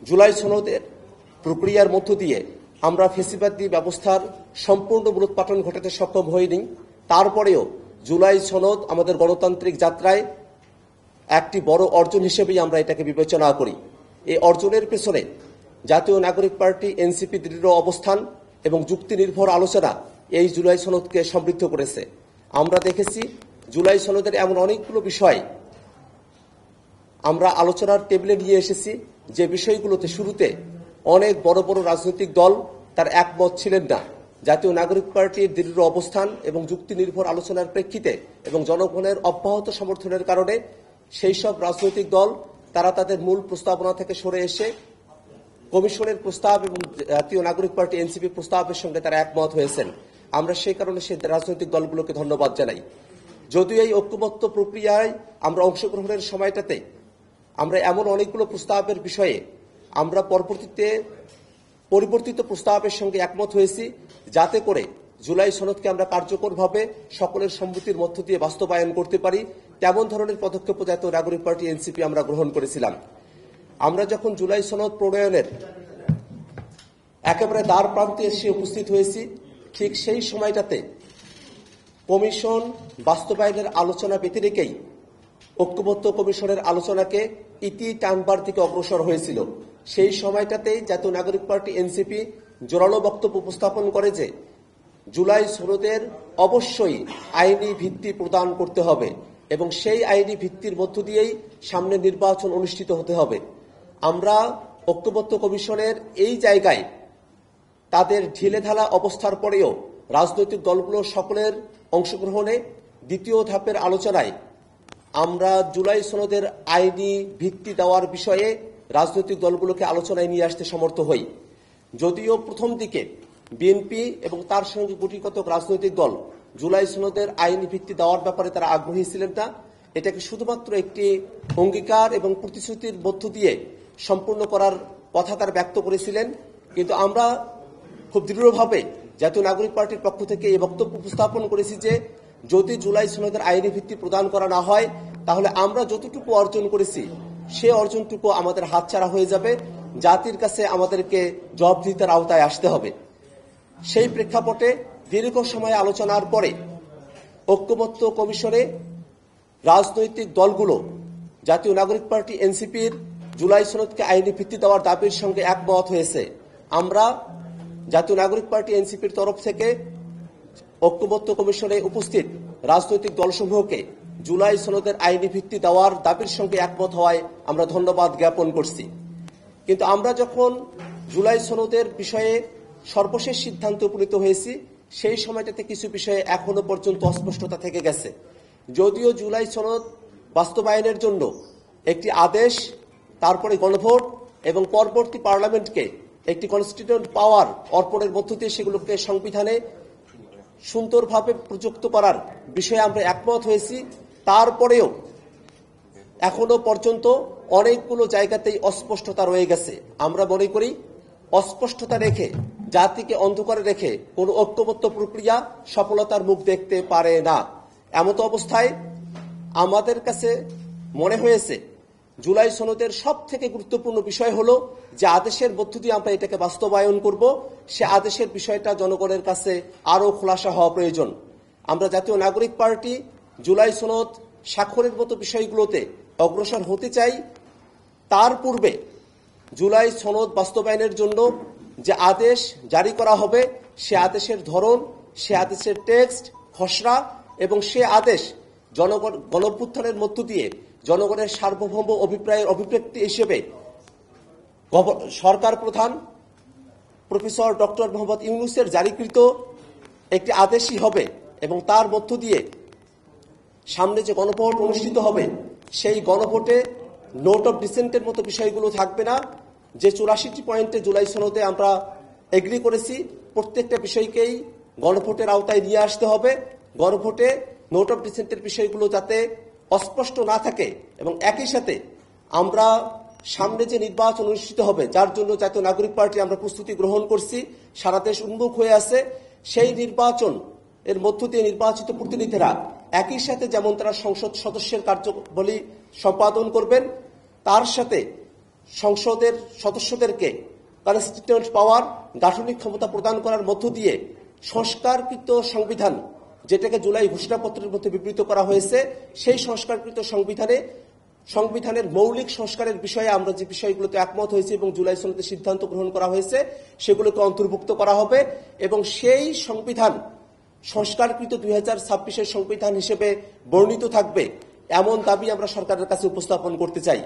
জুলাই সনদের প্রক্রিয়ার মধ্য দিয়ে আমরা ফ্যাসিবাদী ব্যবস্থার সম্পূর্ণ মূলোৎপাটন ঘটাতে সক্ষম হইনি। তারপরেও জুলাই সনদ আমাদের গণতান্ত্রিক যাত্রায় একটি বড় অর্জন হিসেবেই আমরা এটাকে বিবেচনা করি। এই অর্জনের পেছনে জাতীয় নাগরিক পার্টি এনসিপি দৃঢ় অবস্থান এবং যুক্তি নির্ভর আলোচনা এই জুলাই সনদকে সমৃদ্ধ করেছে। আমরা দেখেছি জুলাই সনদের এমন অনেকগুলো বিষয় আমরা আলোচনার টেবিলে নিয়ে এসেছি যে বিষয়গুলোতে শুরুতে অনেক বড় বড় রাজনৈতিক দল তার একমত ছিলেন না। জাতীয় নাগরিক পার্টির দৃঢ় অবস্থান এবং যুক্তি নির্ভর আলোচনার প্রেক্ষিতে এবং জনগণের অব্যাহত সমর্থনের কারণে সেই সব রাজনৈতিক দল তারা তাদের মূল প্রস্তাবনা থেকে সরে এসে কমিশনের প্রস্তাব এবং জাতীয় নাগরিক পার্টি এনসিপি প্রস্তাবের সঙ্গে তারা একমত হয়েছেন। আমরা সেই কারণে সেই রাজনৈতিক দলগুলোকে ধন্যবাদ জানাই। যদিও এই ঐক্যবদ্ধ প্রক্রিয়ায় আমরা অংশগ্রহণের সময়টাতে আমরা এমন অনেকগুলো প্রস্তাবের বিষয়ে আমরা পরিবর্তিত প্রস্তাবের সঙ্গে একমত হয়েছি, যাতে করে জুলাই সনদকে আমরা কার্যকরভাবে সকলের সম্মতির মধ্য দিয়ে বাস্তবায়ন করতে পারি। তেমন ধরনের পদক্ষেপ জাতীয় নাগরিক পার্টি এনসিপি আমরা গ্রহণ করেছিলাম। আমরা যখন জুলাই সনদ প্রণয়নের একেবারে দ্বার প্রান্তে এসে উপস্থিত হয়েছি, ঠিক সেই সময়টাতে কমিশন বাস্তবায়নের আলোচনা ব্যতি রেখেই ঐক্যবদ্ধ কমিশনের আলোচনাকে ইতি টানবার দিকে অগ্রসর হয়েছিল। সেই সময়টাতেই জাতীয় নাগরিক পার্টি এনসিপি জোরালো বক্তব্য উপস্থাপন করে যে জুলাই সনদের অবশ্যই আইনি ভিত্তি প্রদান করতে হবে এবং সেই আইনি ভিত্তির মধ্য দিয়েই সামনে নির্বাচন অনুষ্ঠিত হতে হবে। আমরা ঐক্যবদ্ধ কমিশনের এই জায়গায় তাদের ঢিলেঢালা অবস্থার পরেও রাজনৈতিক দলগুলো সকলের অংশগ্রহণে দ্বিতীয় ধাপের আলোচনায় আমরা জুলাই সনদের আইনি ভিত্তি দেওয়ার বিষয়ে রাজনৈতিক দলগুলোকে আলোচনায় নিয়ে আসতে সমর্থ হই। যদিও প্রথম দিকে বিএনপি এবং তার সঙ্গে গুটিকত রাজনৈতিক দল জুলাই সনদের আইনি ভিত্তি দেওয়ার ব্যাপারে তারা আগ্রহী ছিলেন না। এটাকে শুধুমাত্র একটি অঙ্গীকার এবং প্রতিশ্রুতির মধ্য দিয়ে সম্পূর্ণ করার কথা তারা ব্যক্ত করেছিলেন। কিন্তু আমরা খুব দৃঢ়ভাবে জাতীয় নাগরিক পার্টির পক্ষ থেকে এই বক্তব্য উপস্থাপন করেছি যে যদি জুলাই সনদের আইনি ভিত্তি প্রদান করা না হয় তাহলে আমরা যতটুকু অর্জন করেছি সে অর্জনটুকু আমাদের হাতছাড়া হয়ে যাবে, জাতির কাছে আমাদেরকে জবাবদিহিতার আওতায় আসতে হবে। সেই প্রেক্ষাপটে দীর্ঘ সময় আলোচনার পরে ঐক্যবদ্ধ কমিশনে রাজনৈতিক দলগুলো জাতীয় নাগরিক পার্টি এনসিপির জুলাই সনদকে আইনি ভিত্তি দেওয়ার দাবির সঙ্গে একমত হয়েছে। আমরা জাতীয় নাগরিক পার্টি এনসিপির তরফ থেকে ঐক্যবদ্ধ কমিশনে উপস্থিত রাজনৈতিক দলসমূহকে জুলাই সনদের আইনি ভিত্তি দেওয়ার দাবির সঙ্গে একমত হওয়ায় আমরা ধন্যবাদ জ্ঞাপন করছি। কিন্তু আমরা যখন জুলাই সনদের বিষয়ে সর্বশেষ সিদ্ধান্ত উপনীত হয়েছি সেই সময়টাতে কিছু বিষয়ে এখনো পর্যন্ত অস্পষ্টতা থেকে গেছে। যদিও জুলাই সনদ বাস্তবায়নের জন্য একটি আদেশ, তারপরে গণভোট এবং পরবর্তী পার্লামেন্টকে একটি কনস্টিটিউয়েন্ট পাওয়ার অর্পণের মধ্য দিয়ে সেগুলোকে সংবিধানে সুন্দরভাবে প্রযুক্ত করার বিষয়ে আমরা একমত হয়েছি, তারপরেও এখনো পর্যন্ত অনেকগুলো জায়গাতেই অস্পষ্টতা রয়ে গেছে। আমরা মনে করি অস্পষ্টতা রেখে, জাতিকে অন্ধকারে রেখে কোনো ঐক্যবদ্ধ প্রক্রিয়া সফলতার মুখ দেখতে পারে না। এমত অবস্থায় আমাদের কাছে মনে হয়েছে জুলাই সনদের সব থেকে গুরুত্বপূর্ণ বিষয় হলো যে আদেশের মধ্য দিয়ে আমরা এটাকে বাস্তবায়ন করব, সে আদেশের বিষয়টা জনগণের কাছে আরও খোলাসা হওয়া প্রয়োজন। আমরা জাতীয় নাগরিক পার্টি জুলাই সনদ স্বাক্ষরের মতো বিষয়গুলোতে অগ্রসর হতে চাই। তার পূর্বে জুলাই সনদ বাস্তবায়নের জন্য যে আদেশ জারি করা হবে সে আদেশের ধরন, সে আদেশের টেক্সট, খসড়া এবং সে আদেশ গণঅভ্যুত্থানের মধ্য দিয়ে জনগণের সার্বভৌম অভিপ্রায়ের অভিব্যক্তি হিসেবে সরকার প্রধান প্রফেসর ডক্টর মোহাম্মদ ইউনূসের জারিকৃত একটি আদেশই হবে এবং তার মধ্য দিয়ে সামনে যে গণভোট অনুষ্ঠিত হবে সেই গণভোটে নোট অফ ডিসেন্টের মতো বিষয়গুলো থাকবে না। যে 84টি পয়েন্টে জুলাই সনদে আমরা এগ্রি করেছি প্রত্যেকটা বিষয়কেই গণভোটের আওতায় নিয়ে আসতে হবে। গণভোটে নোট অফ ডিসেন্টের বিষয়গুলো যাতে অস্পষ্ট না থাকে এবং একই সাথে আমরা সামনে যে নির্বাচন অনুষ্ঠিত হবে যার জন্য জাতীয় নাগরিক পার্টি আমরা প্রস্তুতি গ্রহণ করছি, সারা দেশ উন্মুখ হয়ে আছে, সেই নির্বাচন এর মধ্য দিয়ে নির্বাচিত প্রতিনিধিরা একই সাথে যেমন তারা সংসদ সদস্যের কার্যাবলী সম্পাদন করবেন, তার সাথে সংসদের সদস্যদেরকে কনস্টিটিউয়েন্ট পাওয়ার, গাঠনিক ক্ষমতা প্রদান করার মধ্য দিয়ে সংস্কারকৃত সংবিধান, যেটাকে জুলাই ঘোষণাপত্রের মধ্যে বিবৃত করা হয়েছে, সেই সংস্কারকৃত সংবিধানের মৌলিক সংস্কারের বিষয়ে আমরা যে বিষয়গুলোতে একমত হয়েছে এবং জুলাই সনদে সিদ্ধান্ত গ্রহণ করা হয়েছে সেগুলোকে অন্তর্ভুক্ত করা হবে এবং সেই সংবিধান সংস্কারকৃত 2026-এর সংবিধান হিসেবে বর্ণিত থাকবে, এমন দাবি আমরা সরকারের কাছে উপস্থাপন করতে চাই।